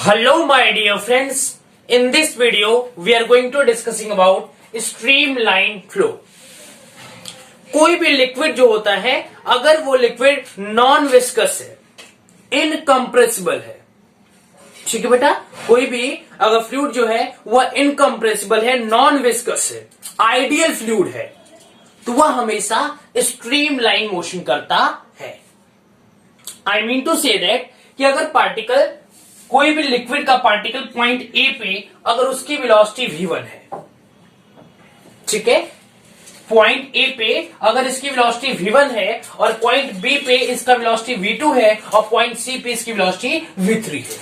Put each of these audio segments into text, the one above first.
Hello my dear friends, in this video we are going to discussing about streamline flow। कोई भी liquid जो होता है अगर वो लिक्विड नॉन विस्कस है, इनकम्प्रेसिबल है, ठीक है बेटा, कोई भी अगर फ्लूइड जो है वह इनकम्प्रेसिबल है, नॉन विस्कस है, आइडियल फ्लूइड है, तो वह हमेशा स्ट्रीमलाइन मोशन करता है। I mean to say that कि अगर पार्टिकल, कोई भी लिक्विड का पार्टिकल पॉइंट ए पे अगर उसकी वेलोसिटी v1 है, ठीक है, पॉइंट ए पे अगर इसकी वेलोसिटी v1 है और पॉइंट बी पे इसका वेलोसिटी v2 है और पॉइंट सी पे इसकी वेलोसिटी v3 है,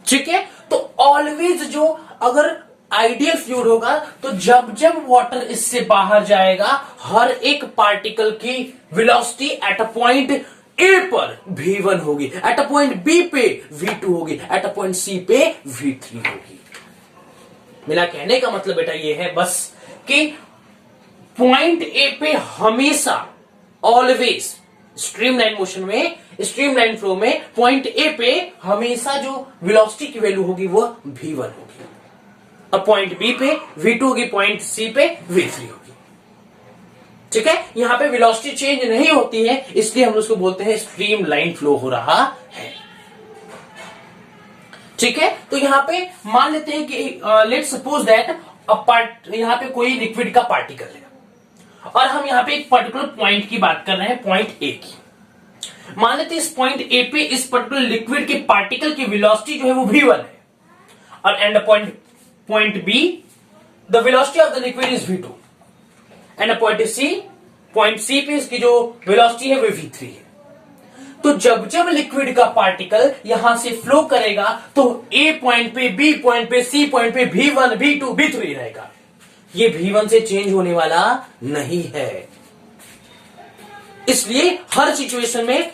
ठीक है, तो ऑलवेज जो अगर आइडियल फ्लूइड होगा तो जब जब वाटर इससे बाहर जाएगा हर एक पार्टिकल की velocity at a point A पर v1 होगी, एट अ पॉइंट बी पे v2 होगी, एट अ पॉइंट सी पे v3 होगी। मेरा कहने का मतलब बेटा ये है बस कि पॉइंट ए पे हमेशा ऑलवेज स्ट्रीमलाइन मोशन में, स्ट्रीमलाइन फ्लो में पॉइंट ए पे हमेशा जो वेलोसिटी की वैल्यू होगी वो v1 होगी, अब पॉइंट बी पे v2 होगी, पॉइंट सी पे v3 होगी, ठीक है। यहां पे वेलोसिटी चेंज नहीं होती है, इसलिए हम उसको बोलते हैं स्ट्रीमलाइन फ्लो हो रहा है, ठीक है। तो यहां पे मान लेते हैं कि लेट्स सपोज दैट यहां पे कोई लिक्विड का पार्टिकल है और हम यहां पे एक पर्टिकुलर पॉइंट की बात कर रहे हैं, पॉइंट ए की। मान लेते हैं इस पॉइंट ए पे इस पर्टिकुलर लिक्विड के पार्टिकल की वेलोसिटी जो है वो v1 है और and point B the velocity of the liquid is v2 and point C पे इसकी जो वेलोसिटी है वो v3 है। तो जब जब लिक्विड का पार्टिकल यहां से फ्लो करेगा तो ए पॉइंट पे, बी पॉइंट पे, सी पॉइंट पे v1, v2, v3 रहेगा, ये v1 से चेंज होने वाला नहीं है। इसलिए हर सिचुएशन में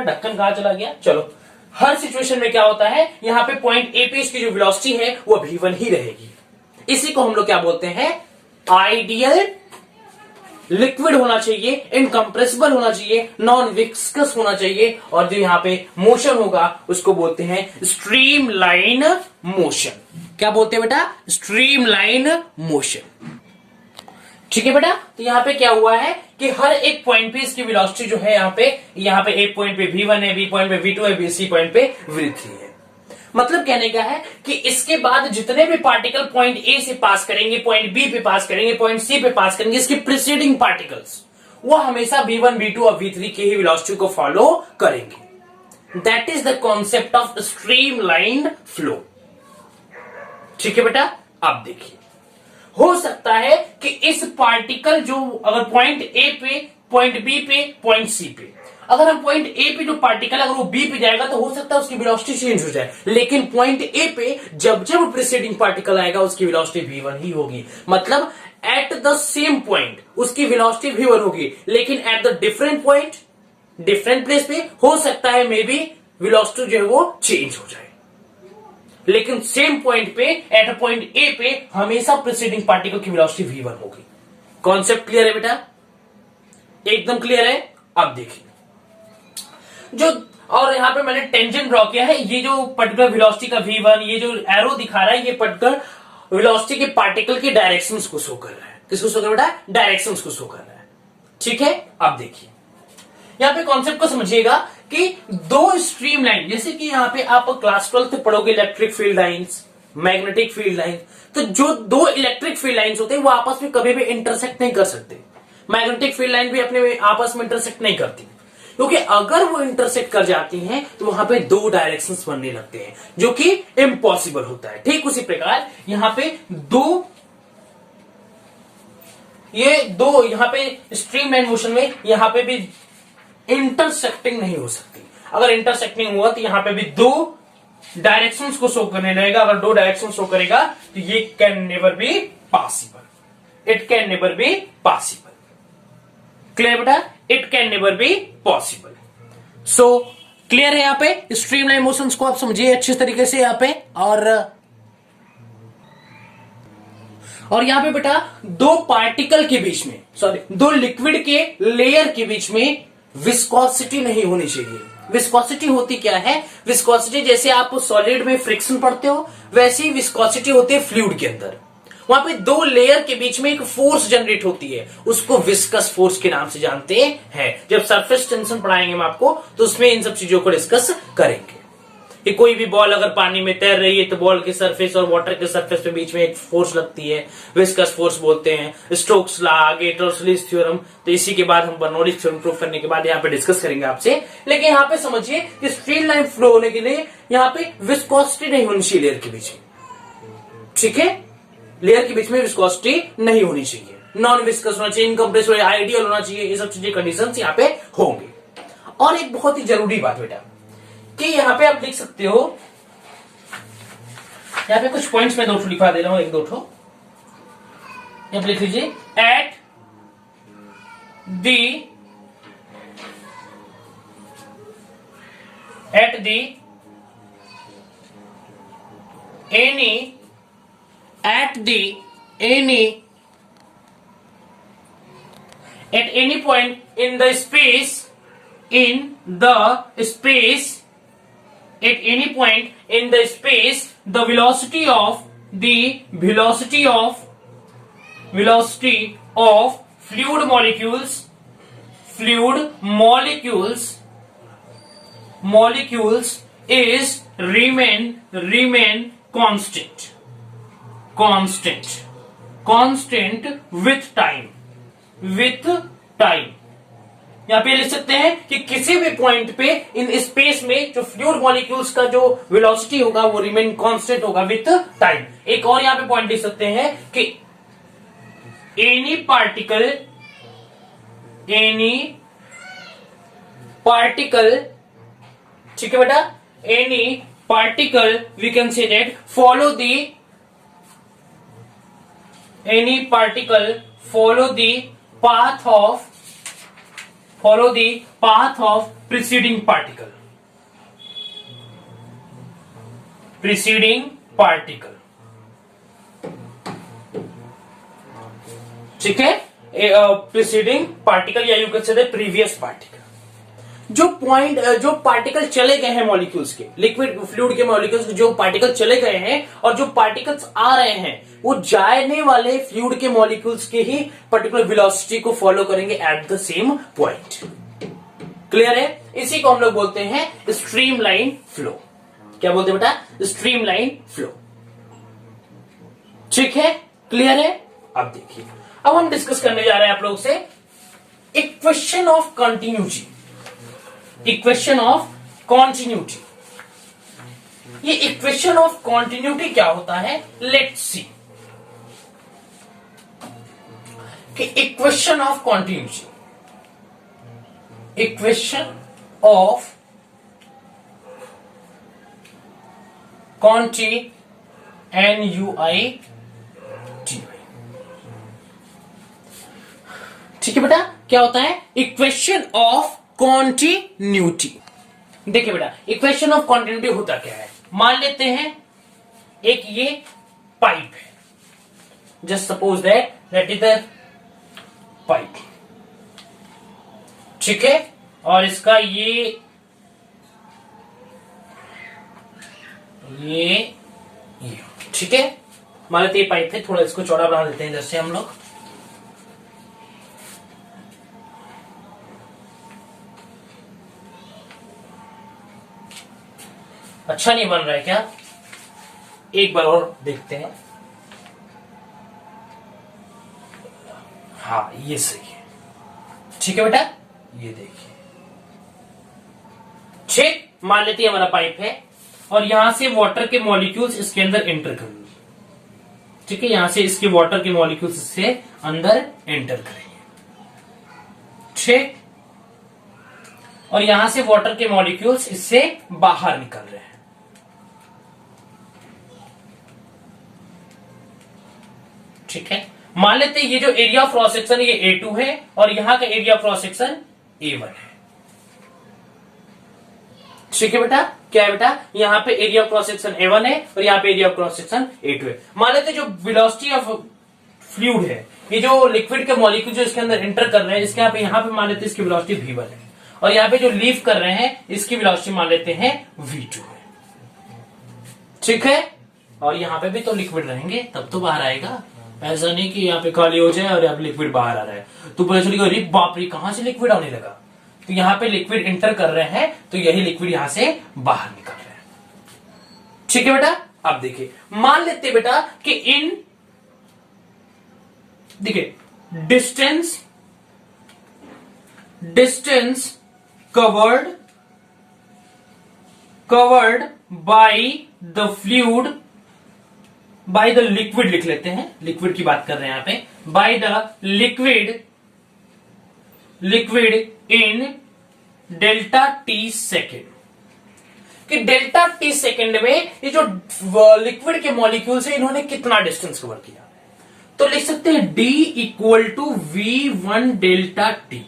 ढक्कन कहां चला गया, चलो, हर सिचुएशन में क्या होता है, यहां पे पॉइंट ए पे इसकी जो वेलोसिटी है वो v1 ही रहेगी। इसी को हम लोग क्या बोलते हैं, आइडियल लिक्विड होना चाहिए, इनकम्प्रेसिबल होना चाहिए, नॉन विस्कस होना चाहिए, और जो यहां पे मोशन होगा उसको बोलते हैं स्ट्रीमलाइन मोशन। क्या बोलते हैं बेटा, स्ट्रीमलाइन मोशन, ठीक है बेटा। तो यहां पे क्या हुआ है कि हर एक पॉइंट पे इसकी वेलोसिटी जो है यहां पे ए पॉइंट पे v1 है, बी पॉइंट पे v2 है, सी पॉइंट पे v3 है। मतलब कहने का है कि इसके बाद जितने भी पार्टिकल पॉइंट ए से पास करेंगे, पॉइंट बी पे पास करेंगे, पॉइंट सी पे पास करेंगे, इसके प्रीसीडिंग पार्टिकल्स वो हमेशा v1, v2 और v3 की ही वेलोसिटी को फॉलो करेंगे। That is the concept of streamline flow, ठीक है बेटा। अब देखिए, हो सकता है कि इस पार्टिकल जो अगर पॉइंट ए पे, पॉइंट बी पे, पॉइंट सी पे, अगर हम पॉइंट ए पे जो पार्टिकल अगर वो बी पे जाएगा तो हो सकता है उसकी वेलोसिटी चेंज हो जाए, लेकिन पॉइंट ए पे जब जब प्रीसीडिंग पार्टिकल आएगा उसकी वेलोसिटी v1 ही होगी। मतलब एट द सेम पॉइंट उसकी वेलोसिटी v1 होगी, लेकिन at the different point, different place पे हो सकता है मे बी वेलोसिटी जो है वो चेंज हो जाए, लेकिन सेम पॉइंट पे, एट पॉइंट ए पे हमेशा प्रीसीडिंग पार्टिकल की वेलोसिटी v1 होगी। कॉन्सेप्ट क्लियर है बेटा, एकदम क्लियर है। अब देखिए जो, और यहां पे मैंने टेंजेंट ड्रॉ किया है, ये जो पर्टिकुलर वेलोसिटी का v1, ये जो एरो दिखा रहा है, ये पर्टिकुलर वेलोसिटी के पार्टिकल की डायरेक्शंस को शो कर रहा है। किसको शो कर रहा है, डायरेक्शंस को शो कर रहा है, ठीक है। अब देखिए यहां पे कॉन्सेप्ट को समझिएगा कि दो स्ट्रीमलाइन, जैसे कि यहां पे आप क्लास 12 से पढ़ोगे electric field lines, magnetic field line, तो जो दो इलेक्ट्रिक फील्ड लाइंस होते हैं वो आपस में कभी भी इंटरसेक्ट नहीं कर सकते। मैग्नेटिक फील्ड लाइन भी अपने आपस में इंटरसेक्ट नहीं करती, क्योंकि अगर वो इंटरसेक्ट कर जाती हैं तो वहां पे दो डायरेक्शंस बनने लगते हैं, जो कि इम्पॉसिबल होता है। ठीक उसी प्रकार यहां पे यहां पे स्ट्रीमलाइन मोशन में यहां पे भी इंटरसेक्टिंग नहीं हो सकती। अगर इंटरसेक्टिंग हुआ तो यहां पे भी दो डायरेक्शंस को शो करने लगेगा। अगर दो डायरेक्शन शो करेगा तो ये can never be possible, it can never be possible. Clear बेटा, it can never be possible. So clear है यहां पे स्ट्रीमलाइन मोशंस को आप समझिए अच्छे तरीके से यहां पे। और यहां पे बेटा दो पार्टिकल के बीच में, दो लिक्विड के लेयर के बीच में विस्कोसिटी नहीं होनी चाहिए। विस्कोसिटी होती क्या है? विस्कोसिटी जैसे आप सॉलिड में फ्रिक्शन पढ़ते हो, वैसे ही विस्कोसिटी होती है फ्लूइड के अंदर। वहां पे दो लेयर के बीच में एक फोर्स जनरेट होती है, उसको विस्कस फोर्स के नाम से जानते हैं। जब सरफेस टेंशन पढ़ाएंगे हम आपको, तो उसमें इन सब चीजों को डिस्कस करेंगे कि कोई भी बॉल अगर पानी में तैर रही है तो बॉल के सरफेस और वाटर के सरफेस के बीच में एक फोर्स लगती है, विस्कस फोर्स बोलते हैं। स्टोक्स लॉ, आगे टॉर्सलिस थ्योरम, तो इसी के बाद हम बर्नौलीज थ्योरम प्रूव करने के बाद यहाँ पे डिस्कस करेंगे आपसे। लेकिन यहाँ पे समझिए कि स्ट्रीम लाइन फ्लो होने के लिए यहाँ पे विस्कोसिटी नहीं होनी चाहिए लेयर के बीच में, ठीक है? लेयर के बीच में विस्कोसिटी नहीं होनी चाहिए, नॉन विस्कस होना चाहिए, इनकम्प्रेसिबल, आइडियल होना चाहिए, ये सब चीजें कंडीशंस यहाँ पे होंगे। और एक बहुत ही जरूरी बात बेटा कि यहां पे आप लिख सकते हो, यहां पे कुछ पॉइंट्स में 2 ठो लिखवा दे रहा हूं, 1-2 ठो यहां पे लिख लीजिए। At the at any point in the space at any point in the space the velocity of fluid molecules is remain constant with time यहां पे लिख सकते हैं कि किसी भी पॉइंट पे इन स्पेस में जो फ्लूइड मॉलिक्यूल्स का जो वेलोसिटी होगा वो रिमेन कांस्टेंट होगा विथ टाइम। एक और यहां पे पॉइंट लिख सकते हैं कि एनी पार्टिकल ठीक है बेटा, any particle we can say that follow the path of preceding particle ठीक है? प्रीसीडिंग पार्टिकल या you can say the previous particle. जो पार्टिकल चले गए हैं मॉलिक्यूल्स के, लिक्विड फ्लूइड के मॉलिक्यूल्स जो पार्टिकल चले गए हैं और जो पार्टिकल्स आ रहे हैं वो जाने वाले फ्लूइड के मॉलिक्यूल्स के ही पर्टिकुलर वेलोसिटी को फॉलो करेंगे at the same point. Clear है? इसी को हम लोग बोलते हैं स्ट्रीम लाइन फ्लो। क्या बोलते हैं बेटा? Stream line flow. ठीक है? क्लियर है? अब देखिए, अब हम डिस्कस करने जा रहे हैं आप लोग से इक्वेशन ऑफ कंटिन्यूटी। ये इक्वेशन ऑफ कॉन्टिन्यूटी क्या होता है? लेट्स सी कि equation of continuity, equation of continuity ठीक है बेटा? क्या होता है इक्वेशन ऑफ कॉन्टिन्यूटी? देखिए बेटा, इक्वेशन ऑफ कॉन्टिन्यूटी होता क्या है? मान लेते हैं एक ये पाइप है, just suppose that is the pipe, ठीक है? और इसका ये ठीक है, मान लेते ये पाइप है, थोड़ा इसको चौड़ा बना देते हैं जैसे हम लोग। अच्छा नहीं बन रहा है क्या? एक बार और देखते हैं। हाँ, ये सही है। ठीक है बेटा, ये देखिए, ठीक। मान लेते हैं हमारा पाइप है और यहां से वाटर के मॉलिक्यूल्स इसके अंदर एंटर करेंगे। ठीक है, यहां से इसके वाटर के मॉलिक्यूल्स इससे अंदर एंटर करेंगे, ठीक। और यहां से वाटर के मॉलिक्यूल्स इससे बाहर निकल रहे हैं, ठीक है। मान लेते हैं ये जो एरिया ऑफ क्रॉस सेक्शन ये A2 है और यहां का area of cross section A1 है, ठीक है बेटा। क्या है बेटा? यहां पे area of cross section A1 है और यहां पे area of cross section A2 है। मान लेते हैं जो वेलोसिटी ऑफ फ्लूइड है, ये जो लिक्विड के मॉलिक्यूल जो इसके अंदर एंटर कर रहे हैं, इसके यहां पे मान लेते हैं इसकी वेलोसिटी V1 है और यहाँ पे जो लीव कर रहे हैं इसकी वेलोसिटी मान लेते हैं v2 है, ठीक है। और यहाँ पे भी तो लिक्विड रहेंगे तब तो बाहर आएगा, ऐसा नहीं कि यहाँ पे खाली हो जाए और यहाँ पे लिक्विड बाहर आ रहा है तो पता चलेगा अरे बाप रे कहां से लिक्विड आने लगा। तो यहाँ पे लिक्विड इंटर कर रहे हैं तो यही लिक्विड यहां से बाहर निकल रहे हैं, ठीक है बेटा। अब देखिए मान लेते बेटा कि इन देखिए distance covered by the fluid, by the liquid लिख लेते हैं, लिक्विड की बात कर रहे हैं यहां पे, by the liquid in delta T second, कि डेल्टा टी सेकेंड में ये जो लिक्विड के मॉलिक्यूल्स है इन्होंने कितना डिस्टेंस कवर किया। तो लिख सकते हैं D equal to V1 delta T,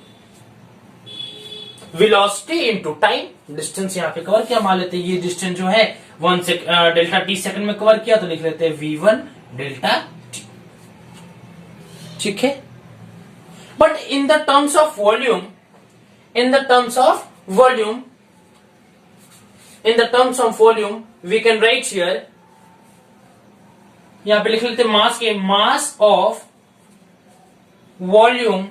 velocity into time, distance यहां पे कवर किया, मान लेते हैं ये डिस्टेंस जो है डेल्टा टी सेकंड में कवर किया तो लिख लेते हैं V1 डेल्टा टी, ठीक है। But in the terms of volume we can write here, यहां पे लिख लेते हैं मास के mass of volume,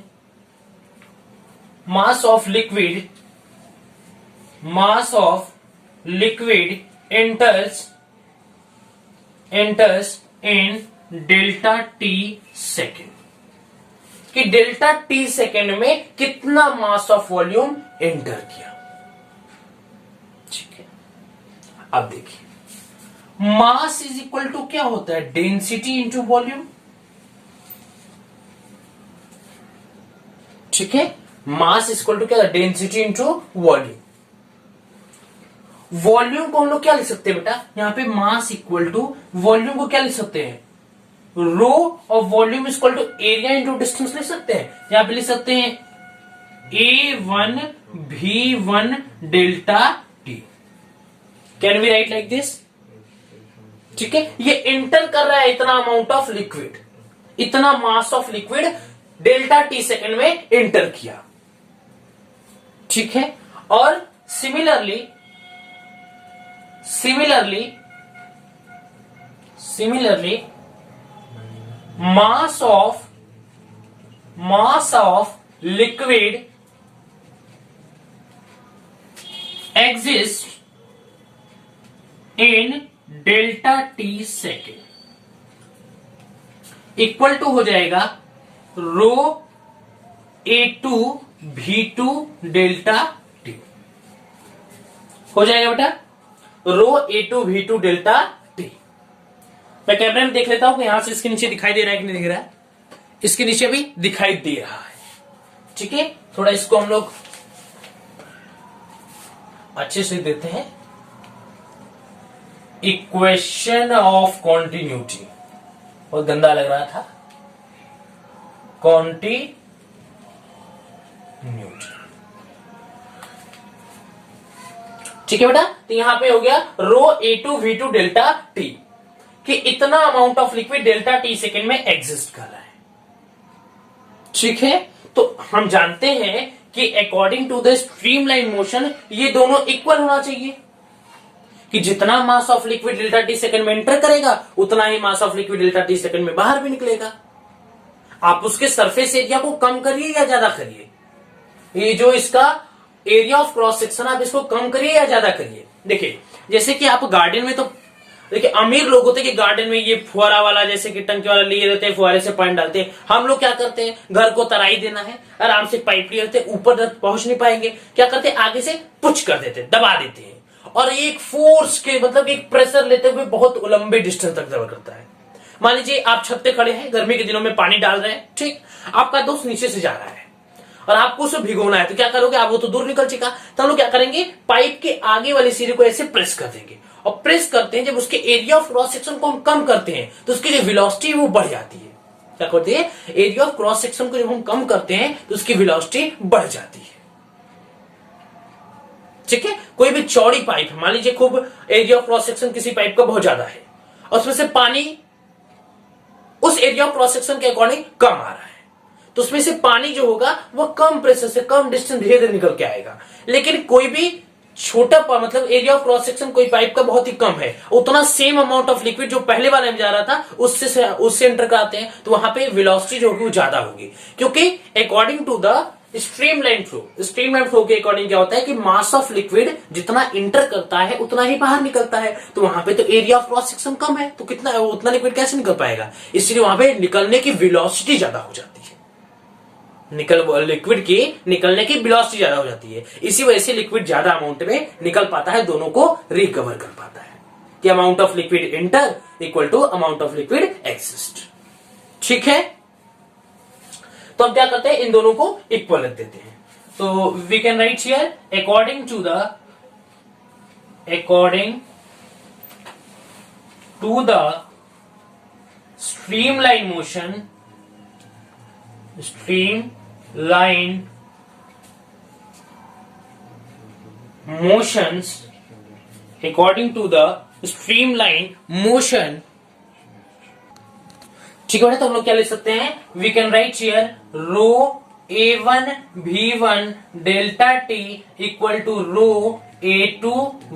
mass of liquid enters in delta T second, कि डेल्टा टी सेकेंड में कितना मास ऑफ वॉल्यूम एंटर किया, ठीक है। अब देखिए मास इज इक्वल टू क्या होता है, डेंसिटी इंटू वॉल्यूम, ठीक है। मास इज इक्वल टू क्या, डेंसिटी इंटू वॉल्यूम। वॉल्यूम को हम लोग क्या लिख सकते हैं बेटा, यहां पे मास इक्वल टू वॉल्यूम को क्या लिख सकते हैं, रो और volume equal to area into distance लिख सकते हैं। यहां पे लिख सकते हैं A1 V1 delta T, can we write like this, ठीक है। ये इंटर कर रहा है इतना अमाउंट ऑफ लिक्विड, इतना mass of liquid delta T second में इंटर किया, ठीक है। और similarly mass of liquid exists in delta t second equal to हो जाएगा रो A2 V2 डेल्टा टी, हो जाएगा बेटा रो A2 V2 डेल्टा टी। मैं कैमरे में देख लेता हूं कि यहां से इसके नीचे दिखाई दे रहा है कि नहीं दिख रहा है, इसके नीचे भी दिखाई दे रहा है, ठीक है। थोड़ा इसको हम लोग अच्छे से देते हैं, इक्वेशन ऑफ कॉन्टिन्यूटी, बहुत गंदा लग रहा था, कॉन्टिन्यूटी, ठीक है बेटा। तो यहां पे हो गया रो A2 V2 डेल्टा टी, कि इतना amount of liquid delta T second में एग्जिस्ट कर रहा है, ठीक है। तो हम जानते हैं कि according to the streamline motion ये दोनों इक्वल होना चाहिए, कि जितना mass of liquid delta T second में एंटर करेगा उतना ही mass of liquid delta T second में बाहर भी निकलेगा। आप उसके सरफेस एरिया को कम करिए या ज्यादा करिए, ये जो इसका एरिया ऑफ क्रॉस सेक्शन आप इसको कम करिए या ज्यादा करिए। देखिए जैसे कि आप गार्डन में, तो देखिए अमीर लोग होते हैं कि गार्डन में ये फुहारा वाला जैसे कि टंकी वाला लिए रहते हैं, फुहारे से पानी डालते हैं। हम लोग क्या करते हैं, घर को तराई देना है, आराम से पाइप लिए रहते हैं, ऊपर तक पहुंच नहीं पाएंगे, क्या करते हैं आगे से पुश कर देते हैं, दबा देते हैं, और एक फोर्स के मतलब एक प्रेशर लेते हुए बहुत लंबे डिस्टेंस तक दबा करता है। मान लीजिए आप छत पे खड़े हैं, गर्मी के दिनों में पानी डाल रहे हैं, ठीक, आपका दोस्त नीचे से जा रहा है और आपको उसे भिगोना है, तो क्या करोगे आप, वो तो दूर निकल चुका, तो हम लोग क्या करेंगे, पाइप के आगे वाली सीढ़ी को ऐसे प्रेस कर देंगे, और प्रेस करते हैं जब उसके एरिया ऑफ क्रॉस सेक्शन को हम कम करते हैं तो उसकी जो वेलोसिटी है वो बढ़ जाती है। क्या करते हैं, एरिया ऑफ क्रॉस सेक्शन को जब हम कम करते हैं तो उसकी वेलोसिटी बढ़ जाती है, ठीक है। कोई भी चौड़ी पाइप, मान लीजिए खूब एरिया ऑफ क्रॉस सेक्शन किसी पाइप का बहुत ज्यादा है और उसमें से पानी उस एरिया ऑफ क्रॉस सेक्शन के अकॉर्डिंग कम आ रहा है, तो उसमें से पानी जो होगा वह कम प्रेशर से कम डिस्टेंस धीरे धीरे निकल के आएगा। लेकिन कोई भी छोटा मतलब एरिया ऑफ क्रॉस सेक्शन कोई पाइप का बहुत ही कम है, उतना सेम अमाउंट ऑफ लिक्विड जो पहले वाले में जा रहा था उससे एंटर कराते हैं, तो वहां पे वेलोसिटी जो होगी वो ज्यादा होगी, क्योंकि according to the streamline flow के अकॉर्डिंग क्या होता है कि मास ऑफ लिक्विड जितना इंटर करता है उतना ही बाहर निकलता है। तो वहां पे तो एरिया ऑफ क्रॉस सेक्शन कम है, तो कितना उतना लिक्विड कैसे निकल पाएगा, इसलिए वहां पे निकलने की वेलोसिटी ज्यादा हो जाती है, लिक्विड की निकलने की वेलोसिटी ज्यादा हो जाती है। इसी वजह से लिक्विड ज्यादा अमाउंट में निकल पाता है, दोनों को रिकवर कर पाता है कि amount of liquid enter equal to amount of liquid exist. ठीक है, तो हम क्या करते हैं, इन दोनों को इक्वल रख देते हैं। तो we can write here according to the streamline motions, according to the streamline motion, ठीक है, तो हम लोग क्या लिख सकते हैं, we can write here rho A1 V1 delta T equal to rho A2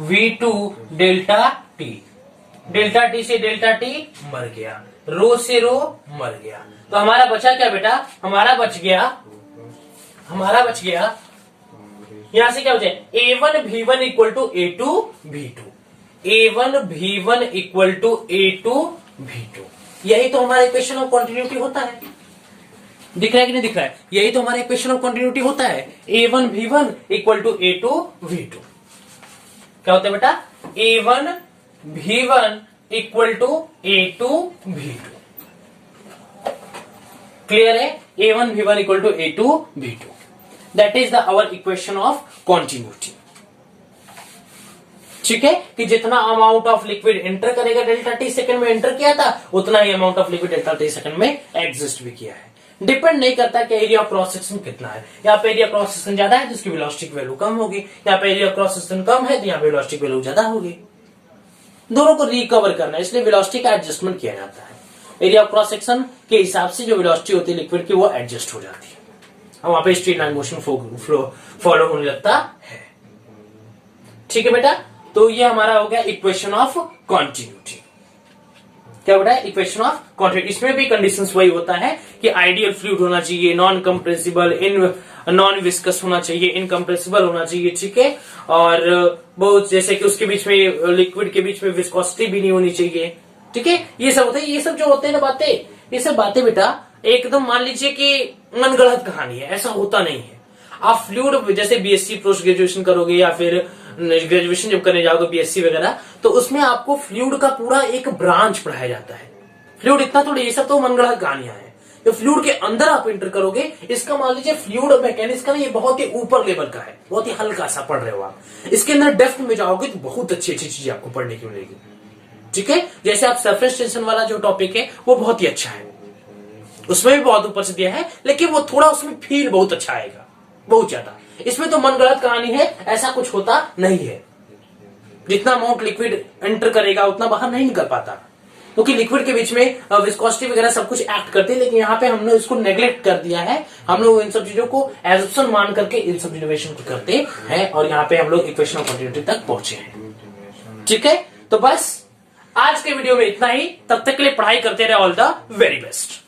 V2 delta T. Delta T से डेल्टा टी मर गया, रो से रो मर गया, तो हमारा बचा क्या बेटा, हमारा बच गया यहां से क्या बचा, A1 V1 equal to A2 V2, A1 V1 equal to A2 V2। यही तो हमारा इक्वेशन ऑफ कंटिन्यूटी होता है, दिख रहा है कि नहीं दिख रहा है, यही तो हमारा इक्वेशन ऑफ कंटिन्यूटी होता है, A1 V1 equal to A2 V2। क्या होता है बेटा, A1 V1 equal to A2 V2। Clear है, A1 V1 equal to A2 V2, that is the our equation of continuity. ठीक है, कि जितना अमाउंट ऑफ लिक्विड एंटर करेगा डेल्टा टी सेकंड में एंटर किया था, उतना ही amount of liquid delta T second में एग्जिस्ट भी किया है। डिपेंड नहीं करता कि एरिया ऑफ क्रॉस सेक्शन कितना है, यहाँ पे एरिया क्रॉस सेक्शन ज्यादा है तो इसकी वेलोसिटी की वैल्यू कम होगी, यहाँ पे एरिया क्रॉस सेक्शन कम है तो यहाँ पे वेलोसिटी की वैल्यू ज्यादा होगी। दोनों को रिकवर करना है, इसलिए वेलोसिटी का एडजस्टमेंट किया जाता है, एरिया ऑफ क्रॉस सेक्शन के हिसाब से जो वेलोसिटी होती है लिक्विड की वो एडजस्ट हो जाती है, और वहां पे स्ट्रीमलाइन मोशन फॉलो होने लगता है। ठीक है बेटा, तो ये हमारा हो गया इक्वेशन ऑफ कॉन्टिन्यूटी। क्या बेटा, इक्वेशन ऑफ कॉन्टिन्यूटी। इसमें भी कंडीशंस वही होता है कि आइडियल फ्लूइड होना चाहिए, नॉन कंप्रेसिबल, नॉन विस्कस होना चाहिए, इनकम्प्रेसिबल होना चाहिए। ठीक है, और बहुत जैसे कि उसके बीच में लिक्विड के बीच में विस्कोसिटी भी नहीं होनी चाहिए। ठीक है, ये सब होता है, ये सब जो होते हैं ना बातें, ये सब बातें बेटा एकदम मान लीजिए कि मनगढ़ंत कहानी है, ऐसा होता नहीं है। आप फ्लूइड जैसे बीएससी पोस्ट ग्रेजुएशन करोगे या फिर ग्रेजुएशन जब करने जाओगे बीएससी वगैरह, तो उसमें आपको फ्लूइड का पूरा एक ब्रांच पढ़ाया जाता है। फ्लूइड इतना थोड़ी, ये सब तो मनगढ़ंत कहानियां हैं। जो फ्लूइड के अंदर आप एंटर करोगे, इसका मान लीजिए फ्लूइड मैकेनिक्स का ना ये बहुत ही ऊपर लेवल का है, बहुत ही हल्का सा पढ़ रहे हो आप। इसके अंदर डेप्थ में जाओगे तो बहुत अच्छी अच्छी चीजें आपको पढ़ने की मिलेगी। ठीक है, जैसे आप सरफेस टेंशन वाला जो टॉपिक है वो बहुत ही अच्छा है, उसमें भी बहुत ऊपर से दिया है, लेकिन वो थोड़ा उसमें फील बहुत अच्छा आएगा, बहुत ज्यादा। इसमें तो मनगढ़ंत कहानी है, ऐसा कुछ होता नहीं है। जितना अमाउंट लिक्विड एंटर करेगा उतना बाहर नहीं निकल पाता, क्योंकि लिक्विड के बीच में विस्कोसिटी वगैरह सब कुछ एक्ट करती है, लेकिन यहाँ पे हमने इसको नेग्लेक्ट कर दिया है। हम लोग इन सब चीजों को एजप्शन मान करके इन सब इनोवेशन को करते हैं, और यहाँ पे हम लोग इक्वेशन ऑफ कंटिन्यूटी तक पहुंचे हैं। ठीक है, तो बस आज के वीडियो में इतना ही। तब तक के लिए पढ़ाई करते रहे। All the very best.